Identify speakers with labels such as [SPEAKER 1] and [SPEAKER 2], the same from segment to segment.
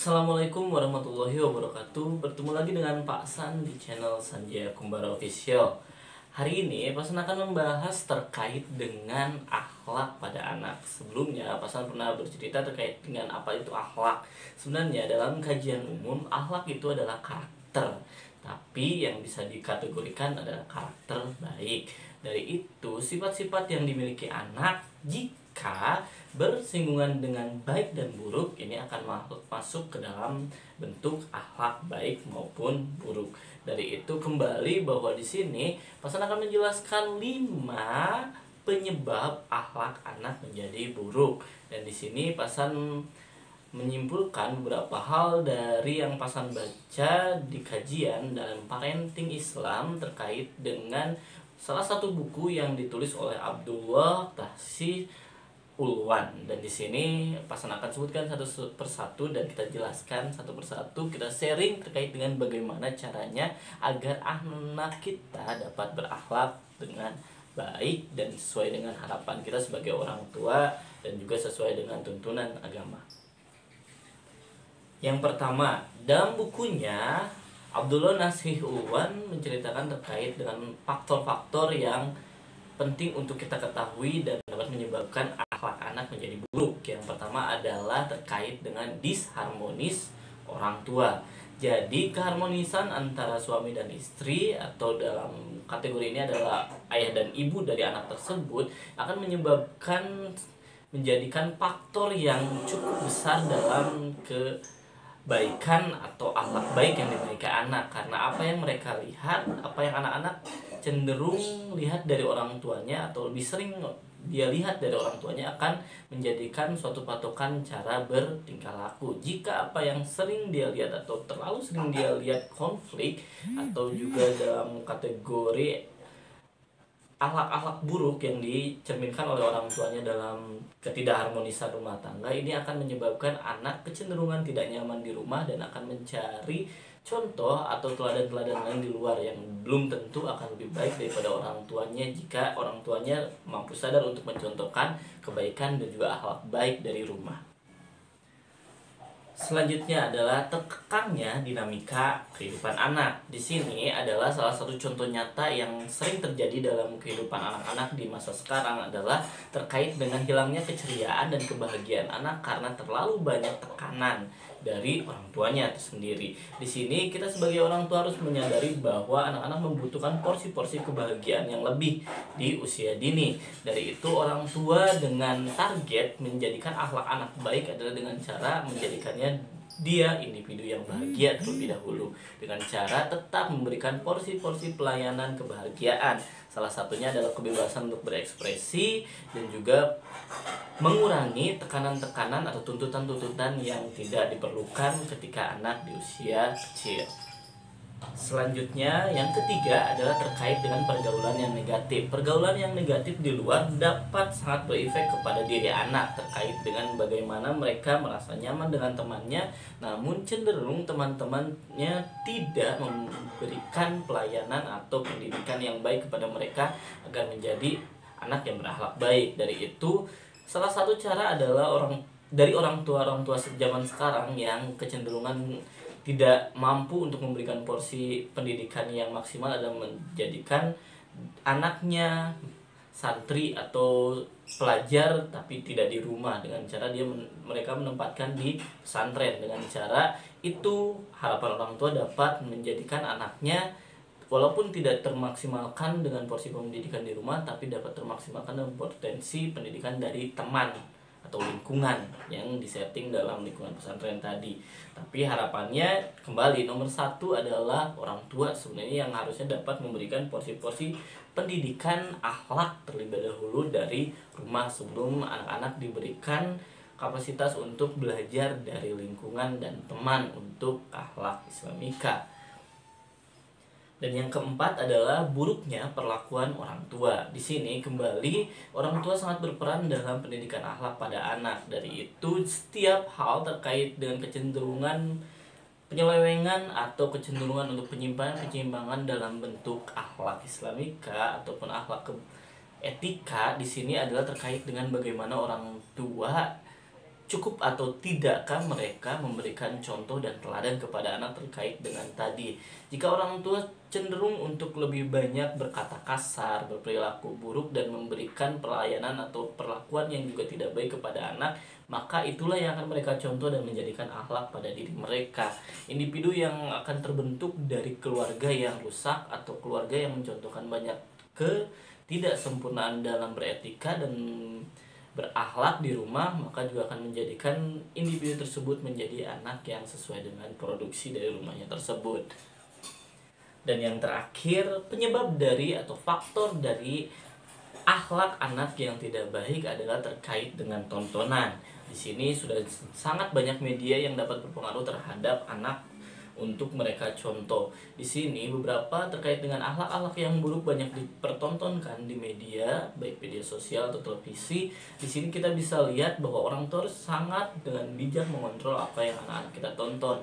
[SPEAKER 1] Assalamualaikum warahmatullahi wabarakatuh. Bertemu lagi dengan Pak San di channel Sanjaya Kumbara Official. Hari ini Pak San akan membahas terkait dengan akhlak pada anak. Sebelumnya Pak San pernah bercerita terkait dengan apa itu akhlak. Sebenarnya dalam kajian umum, akhlak itu adalah karakter, tapi yang bisa dikategorikan adalah karakter baik. Dari itu, sifat-sifat yang dimiliki anak jika bersinggungan dengan baik dan buruk ini akan masuk ke dalam bentuk akhlak baik maupun buruk. Dari itu kembali bahwa di sini Pasan akan menjelaskan 5 penyebab akhlak anak menjadi buruk. Dan di sini Pasan menyimpulkan beberapa hal dari yang Pasan baca di kajian dalam parenting Islam terkait dengan salah satu buku yang ditulis oleh Abdullah Tahsi Ulwan. Dan di sini Pasan akan sebutkan satu persatu dan kita jelaskan satu persatu, kita sharing terkait dengan bagaimana caranya agar anak kita dapat berakhlak dengan baik dan sesuai dengan harapan kita sebagai orang tua dan juga sesuai dengan tuntunan agama. Yang pertama, dalam bukunya Abdullah Nasih Ulwan menceritakan terkait dengan faktor-faktor yang penting untuk kita ketahui dan dapat menyebabkan akhlak anak menjadi buruk. Yang pertama adalah terkait dengan disharmonis orang tua. Jadi keharmonisan antara suami dan istri atau dalam kategori ini adalah ayah dan ibu dari anak tersebut akan menjadikan faktor yang cukup besar dalam kebaikan atau akhlak baik yang dimiliki anak. Karena apa yang mereka lihat, apa yang anak-anak cenderung lihat dari orang tuanya atau lebih sering dia lihat dari orang tuanya akan menjadikan suatu patokan cara bertingkah laku. Jika apa yang sering dia lihat atau terlalu sering dia lihat konflik atau juga dalam kategori akhlak-akhlak buruk yang dicerminkan oleh orang tuanya dalam ketidakharmonisan rumah tangga, ini akan menyebabkan anak kecenderungan tidak nyaman di rumah dan akan mencari contoh atau teladan-teladan lain di luar yang belum tentu akan lebih baik daripada orang tuanya jika orang tuanya mampu sadar untuk mencontohkan kebaikan dan juga akhlak baik dari rumah. Selanjutnya adalah tekannya dinamika kehidupan anak. Di sini adalah salah satu contoh nyata yang sering terjadi dalam kehidupan anak-anak di masa sekarang adalah terkait dengan hilangnya keceriaan dan kebahagiaan anak karena terlalu banyak tekanan dari orang tuanya itu sendiri. Di sini kita sebagai orang tua harus menyadari bahwa anak-anak membutuhkan porsi-porsi kebahagiaan yang lebih di usia dini. Dari itu orang tua dengan target menjadikan akhlak anak baik adalah dengan cara menjadikannya dia individu yang bahagia terlebih dahulu dengan cara tetap memberikan porsi-porsi pelayanan kebahagiaan. Salah satunya adalah kebebasan untuk berekspresi dan juga mengurangi tekanan-tekanan atau tuntutan-tuntutan yang tidak diperlukan ketika anak di usia kecil. Selanjutnya, yang ketiga adalah terkait dengan pergaulan yang negatif. Pergaulan yang negatif di luar dapat sangat berefek kepada diri anak terkait dengan bagaimana mereka merasa nyaman dengan temannya, namun cenderung teman-temannya tidak memberikan pelayanan atau pendidikan yang baik kepada mereka agar menjadi anak yang berakhlak baik. Dari itu, salah satu cara adalah orang tua zaman sekarang yang kecenderungan tidak mampu untuk memberikan porsi pendidikan yang maksimal adalah menjadikan anaknya santri atau pelajar tapi tidak di rumah dengan cara mereka menempatkan di pesantren. Dengan cara itu harapan orang tua dapat menjadikan anaknya walaupun tidak termaksimalkan dengan porsi pendidikan di rumah tapi dapat termaksimalkan dengan potensi pendidikan dari teman atau lingkungan yang disetting dalam lingkungan pesantren tadi. Tapi harapannya kembali nomor satu adalah orang tua sebenarnya yang harusnya dapat memberikan porsi-porsi pendidikan akhlak terlebih dahulu dari rumah sebelum anak-anak diberikan kapasitas untuk belajar dari lingkungan dan teman untuk akhlak Islamika. Dan yang keempat adalah buruknya perlakuan orang tua. Di sini kembali orang tua sangat berperan dalam pendidikan akhlak pada anak. Dari itu setiap hal terkait dengan kecenderungan penyelewengan atau kecenderungan untuk penyimpangan dalam bentuk akhlak Islamika ataupun akhlak etika di sini adalah terkait dengan bagaimana orang tua Cukup atau tidakkah mereka memberikan contoh dan teladan kepada anak terkait dengan tadi? Jika orang tua cenderung untuk lebih banyak berkata kasar, berperilaku buruk, dan memberikan pelayanan atau perlakuan yang juga tidak baik kepada anak, maka itulah yang akan mereka contoh dan menjadikan akhlak pada diri mereka. Individu yang akan terbentuk dari keluarga yang rusak atau keluarga yang mencontohkan banyak ketidaksempurnaan dalam beretika dan berakhlak di rumah, maka juga akan menjadikan individu tersebut menjadi anak yang sesuai dengan produksi dari rumahnya tersebut. Dan yang terakhir, penyebab dari atau faktor dari akhlak anak yang tidak baik adalah terkait dengan tontonan. Di sini sudah sangat banyak media yang dapat berpengaruh terhadap anak untuk mereka contoh. Di sini beberapa terkait dengan akhlak-akhlak yang buruk banyak dipertontonkan di media, baik media sosial atau televisi. Di sini kita bisa lihat bahwa orang tua harus sangat dengan bijak mengontrol apa yang anak-anak kita tonton.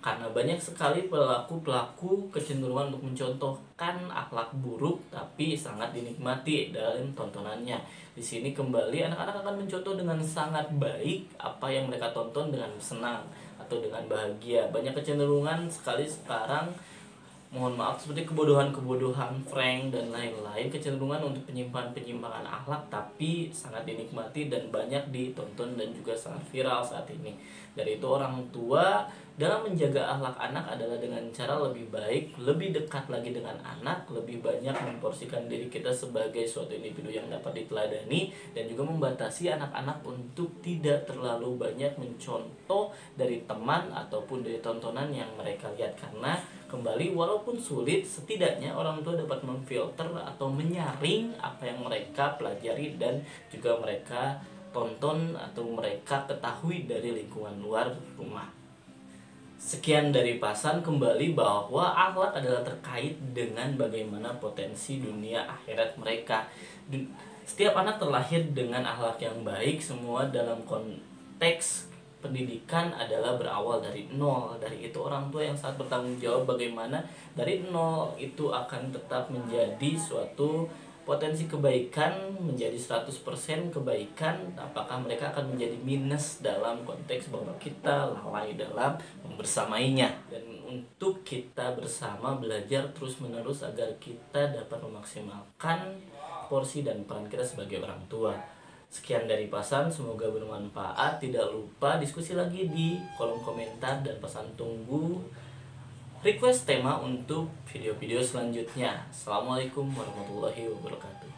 [SPEAKER 1] Karena banyak sekali pelaku-pelaku kecenderungan untuk mencontohkan akhlak buruk tapi sangat dinikmati dalam tontonannya. Di sini kembali anak-anak akan mencontoh dengan sangat baik apa yang mereka tonton dengan senang atau dengan bahagia. Banyak kecenderungan sekali sekarang, mohon maaf, seperti kebodohan-kebodohan, prank dan lain-lain, kecenderungan untuk penyimpangan akhlak tapi sangat dinikmati dan banyak ditonton dan juga sangat viral saat ini. Dari itu orang tua dalam menjaga akhlak anak adalah dengan cara lebih baik, lebih dekat lagi dengan anak, lebih banyak memporsikan diri kita sebagai suatu individu yang dapat diteladani, dan juga membatasi anak-anak untuk tidak terlalu banyak mencontoh dari teman ataupun dari tontonan yang mereka lihat. Karena kembali, walaupun sulit, setidaknya orang tua dapat memfilter atau menyaring apa yang mereka pelajari dan juga mereka tonton atau mereka ketahui dari lingkungan luar rumah. Sekian dari Pasan, kembali bahwa akhlak adalah terkait dengan bagaimana potensi dunia akhirat mereka. Setiap anak terlahir dengan akhlak yang baik, semua dalam konteks pendidikan adalah berawal dari nol. Dari itu orang tua yang sangat bertanggung jawab bagaimana dari nol itu akan tetap menjadi suatu potensi kebaikan, menjadi 100% kebaikan. Apakah mereka akan menjadi minus dalam konteks bahwa kita lalai dalam membersamainya. Dan untuk kita bersama belajar terus menerus agar kita dapat memaksimalkan porsi dan peran kita sebagai orang tua. Sekian dari Pasan, semoga bermanfaat. Tidak lupa diskusi lagi di kolom komentar, dan Pasan tunggu request tema untuk video-video selanjutnya. Assalamualaikum warahmatullahi wabarakatuh.